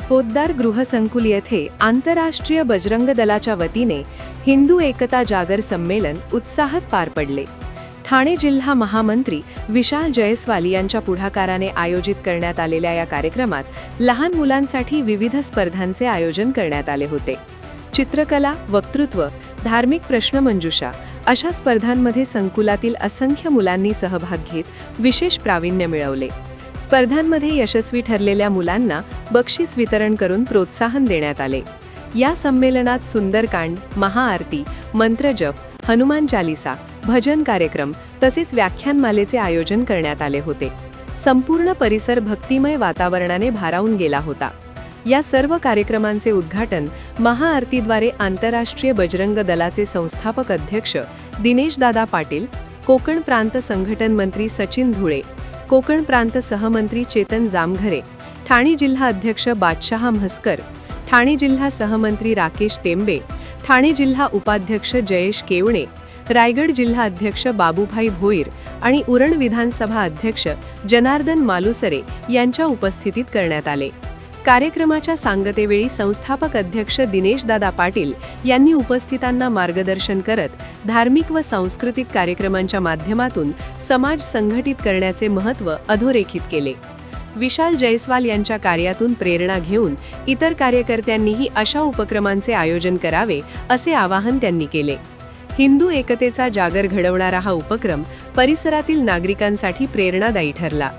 पोद्दार गृहसंकुल येथे आंतरराष्ट्रीय बजरंग दलाच्या वतीने हिंदू एकता जागर संमेलन उत्साहात पार पडले. ठाणे जिल्हा महामंत्री विशाल जयस्वाल यांच्या पुढाकाराने आयोजित करण्यात आलेल्या या कार्यक्रमात लहान मुलांसाठी विविध स्पर्धांचे आयोजन करण्यात आले होते. चित्रकला, वक्तृत्व, धार्मिक प्रश्नमंजुषा अशा स्पर्धांमध्ये संकुलातील असंख्य मुलांनी सहभाग घेत विशेष प्रावीण्य मिळवले. स्पर्धांमध्ये यशस्वी ठरलेल्या मुलांना बक्षीस वितरण करून प्रोत्साहन देण्यात आले. या संमेलनात सुंदरकांड, महाआरती, मंत्रजप, हनुमान चालीसा, भजन कार्यक्रम तसेच व्याख्यानमालेचे आयोजन करण्यात आले होते. संपूर्ण परिसर भक्तिमय वातावरणाने भारावून गेला होता. या सर्व कार्यक्रमांचे उद्घाटन महाआरतीद्वारे आंतरराष्ट्रीय बजरंग दलाचे संस्थापक अध्यक्ष दिनेशदादा पाटील, कोकण प्रांत संघटन मंत्री सचिन धुळे, कोकण प्रांत सहमंत्री चेतन जामघरे, ठाणे जिल्हा अध्यक्ष बादशाह म्हस्कर, ठाणे जिल्हा सहमंत्री राकेश टेंबे, ठाणे जिल्हा उपाध्यक्ष जयेश केवणे, रायगड जिल्हा अध्यक्ष बाबूभाई भोईर आणि उरण विधानसभा अध्यक्ष जनार्दन मालुसरे यांच्या उपस्थितीत करण्यात आले. कार्यक्रमाच्या सांगतेवेळी संस्थापक अध्यक्ष दिनेशदादा पाटील यांनी उपस्थितांना मार्गदर्शन करत धार्मिक व सांस्कृतिक कार्यक्रमांच्या माध्यमातून समाज संघटित करण्याचे महत्त्व अधोरेखित केले. विशाल जयस्वाल यांच्या कार्यातून प्रेरणा घेऊन इतर कार्यकर्त्यांनीही अशा उपक्रमांचे आयोजन करावे असे आवाहन त्यांनी केले. हिंदू एकतेचा जागर घडवणारा हा उपक्रम परिसरातील नागरिकांसाठी प्रेरणादायी ठरला.